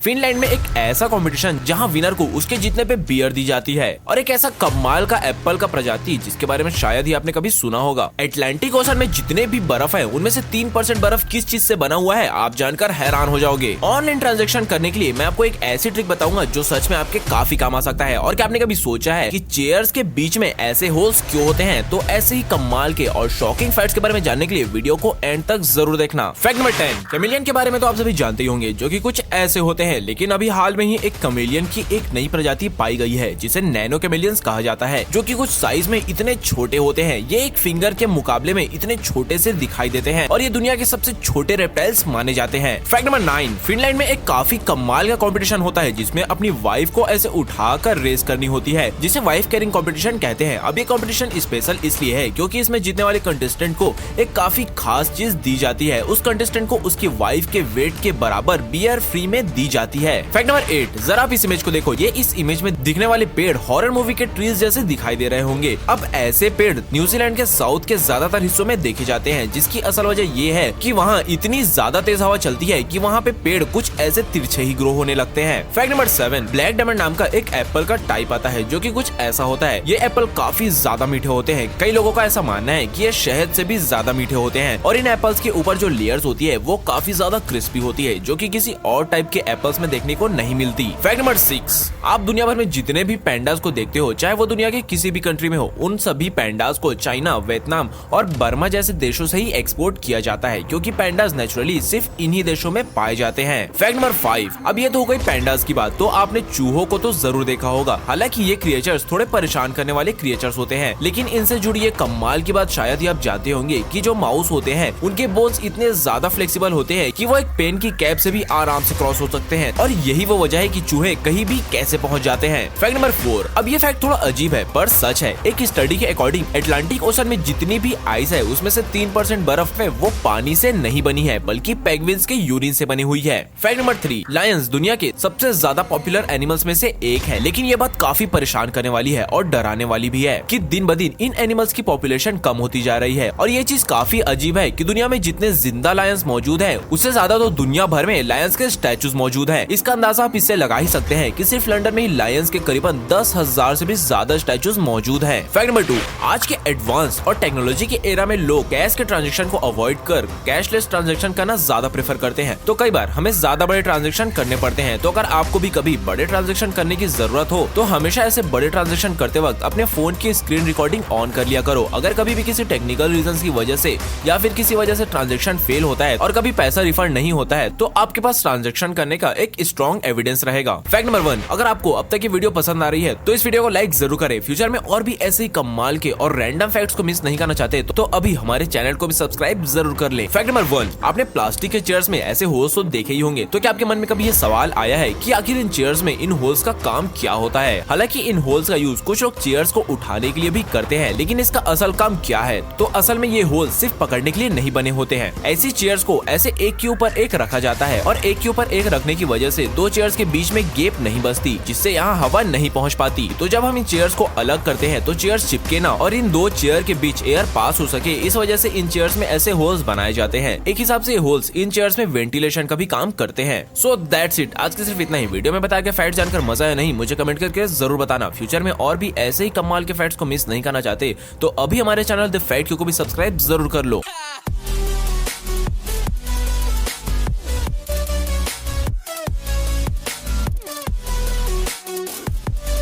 Finland में एक ऐसा कंपटीशन जहां विनर को उसके जीतने पे बियर दी जाती है, और एक ऐसा कमाल का एप्पल का प्रजाति जिसके बारे में शायद ही आपने कभी सुना होगा। अटलांटिक ओशन में जितने भी बर्फ है उनमें से 3% बर्फ किस चीज से बना हुआ है आप जानकर हैरान हो जाओगे। ऑनलाइन ट्रांजैक्शन करने के लिए मैं आपको एक ऐसी ट्रिक बताऊंगा जो सच में आपके काफी काम आ सकता है। और क्या आपने कभी सोचा है कि चेयर्स के बीच में ऐसे होल्स क्यों होते हैं? तो ऐसे ही कमाल के और शॉकिंग फैक्ट्स के बारे में जानने के लिए वीडियो को एंड तक जरूर देखना। फैक्ट नंबर 10, कैमेलियन के बारे में तो आप सभी जानते ही होंगे, जो कि कुछ ऐसे होते हैं। लेकिन अभी हाल में ही एक कैमेलियन की एक नई प्रजाति पाई गई है जिसे नैनो कैमेलियंस कहा जाता है, जो कि कुछ साइज में इतने छोटे होते हैं, ये एक फिंगर के मुकाबले में इतने छोटे से दिखाई देते हैं और ये दुनिया के सबसे छोटे रेप्टाइल्स माने जाते हैं। फैक्ट नंबर 9, फिनलैंड में एक काफी कमाल का कंपटीशन होता है जिसमें अपनी वाइफ को ऐसे उठाकर रेस करनी होती है, जिसे वाइफ कैरिंग कंपटीशन कहते हैं। अब ये कंपटीशन स्पेशल इसलिए है क्योंकि इसमें जीतने वाले कंटेस्टेंट को एक काफी खास चीज दी जाती है। उस कंटेस्टेंट को उसकी वाइफ के वेट के बराबर बियर फ्री में दी जाती है। फैक्ट नंबर 8, जरा आप इस इमेज को देखो। ये इस इमेज में दिखने वाले पेड़ हॉरर मूवी के ट्रीज जैसे दिखाई दे रहे होंगे। अब ऐसे पेड़ न्यूजीलैंड के साउथ के ज्यादातर हिस्सों में देखे जाते हैं, जिसकी असल वजह ये है कि वहाँ इतनी ज्यादा तेज हवा चलती है कि वहाँ पे पेड़ कुछ ऐसे तिरछे ही ग्रो होने लगते हैं। फैक्ट नंबर 7, ब्लैक डायमंड नाम का एक एप्पल का टाइप आता है जो कि कुछ ऐसा होता है। ये एप्पल काफी ज्यादा मीठे होते हैं। कई लोगों का ऐसा मानना है कि ये शहद से भी ज्यादा मीठे होते हैं और इन एप्पल्स के ऊपर जो लेयर्स होती है वो काफी ज्यादा क्रिस्पी होती है, जो कि किसी और टाइप के एप्पल्स में देखने को नहीं मिलती। फैक्ट नंबर 6, आप दुनिया भर में जितने भी पैंडास को देखते हो, चाहे वो दुनिया के किसी भी कंट्री में हो, उन सभी पैंडास को चाइना, वियतनाम और बर्मा जैसे देशों से ही एक्सपोर्ट किया जाता है, क्योंकि पैंडास नेचुरली सिर्फ इन्हीं देशों में पाए जाते हैं। फैक्ट नंबर 5, अब ये तो हो गई पैंडास की बात, तो आपने चूहों को तो जरूर देखा होगा। हालांकि ये क्रिएचर्स थोड़े परेशान करने वाले क्रिएचर्स होते हैं, लेकिन इनसे जुड़ी ये कमाल की बात शायद ही आप जानते होंगे कि जो माउस होते हैं उनके बोन्स इतने ज्यादा फ्लेक्सिबल होते हैं कि वो एक पेन की कैप से भी आराम से क्रॉस हो सकते हैं, और यही वो वजह है कि चूहे कहीं भी कैसे पहुंच जाते हैं। फैक्ट नंबर 4, अब ये फैक्ट थोड़ा अजीब है पर सच है। एक स्टडी के अकॉर्डिंग अटलांटिक ओशन में जितनी भी आइस है उसमें से 3% बर्फ में वो पानी से नहीं बनी है, बल्कि पेंगुइन्स के यूरिन से बनी हुई है। फैक्ट नंबर 3, लायंस दुनिया के सबसे ज्यादा पॉपुलर एनिमल्स में से एक है, लेकिन ये बात काफी परेशान करने वाली है और डराने वाली भी है कि दिन ब दिन इन एनिमल्स की पॉपुलेशन कम होती जा रही है। और ये चीज काफी अजीब है कि दुनिया में जितने जिंदा लायंस मौजूद है उससे ज्यादा तो दुनिया भर में लायंस के स्टैचूज मौजूद है। इसका अंदाजा आप इससे लगा ही सकते हैं कि सिर्फ लंदन में ही लायंस के करीबन 10,000 से भी ज्यादा स्टैचूज मौजूद है। फैक्ट नंबर 2, आज के एडवांस और टेक्नोलॉजी के एरा में लोग कैश के ट्रांजेक्शन को अवॉइड कर कैशलेस ट्रांजेक्शन करना ज्यादा प्रेफर करते हैं, तो कई बार हमें ज्यादा बड़े ट्रांजेक्शन करने पड़ते हैं। तो अगर आपको भी कभी बड़े ट्रांजेक्शन करने की जरूरत हो तो हमेशा ऐसे बड़े ट्रांजेक्शन करते वक्त अपने फोन की स्क्रीन रिकॉर्डिंग ऑन कर लिया करो। अगर कभी भी किसी टेक्निकल रीजंस की वजह से या फिर किसी वजह से ट्रांजेक्शन फेल होता है और कभी पैसा रिफंड नहीं होता है तो आपके पास ट्रांजेक्शन करने का एक स्ट्रॉन्ग एविडेंस रहेगा। फैक्ट नंबर 1, अगर आपको अब तक ये वीडियो पसंद आ रही है तो इस वीडियो को लाइक जरूर करें। फ्यूचर में और भी ऐसे ही कमाल के और रैंडम फैक्ट्स को मिस नहीं करना चाहते तो अभी हमारे चैनल को भी सब्सक्राइब जरूर कर ले। फैक्ट नंबर 1, आपने प्लास्टिक के चेयर्स में ऐसे होल्स तो देखे ही होंगे, तो क्या आपके मन में कभी ये सवाल आया है कि आखिर इन चेयर्स में इन होल्स का काम क्या होता है? हालांकि इन होल्स का यूज कुछ लोग चेयर्स को उठाने के लिए भी करते हैं, लेकिन इसका असल काम क्या है? तो असल में ये होल्स सिर्फ पकड़ने के लिए नहीं बने होते हैं। ऐसी चेयर्स को ऐसे एक के ऊपर एक रखा जाता है और एक के ऊपर एक रखने की वजह से दो चेयर्स के बीच में गैप नहीं बचती, जिससे यहाँ हवा नहीं पहुँच पाती। तो जब हम इन चेयर्स को अलग करते हैं तो चेयर्स चिपके ना और इन दो चेयर के बीच एयर पास हो सके, इस वजह से इन चेयर्स में ऐसे होल्स बनाए जाते हैं। एक हिसाब से ये होल्स इन चेयर्स में वेंटिलेशन का भी काम करते हैं। सो दैट्स इट, आज के सिर्फ इतना ही। वीडियो में बताया गया फैक्ट जानकर मजा आया नहीं? मुझे कमेंट करके जरूर बताना। फ्यूचर में और भी ऐसे ही कमाल के फैक्ट्स को मिस नहीं करना चाहते तो अभी हमारे चैनल द फैक्ट को भी सब्सक्राइब जरूर कर लो।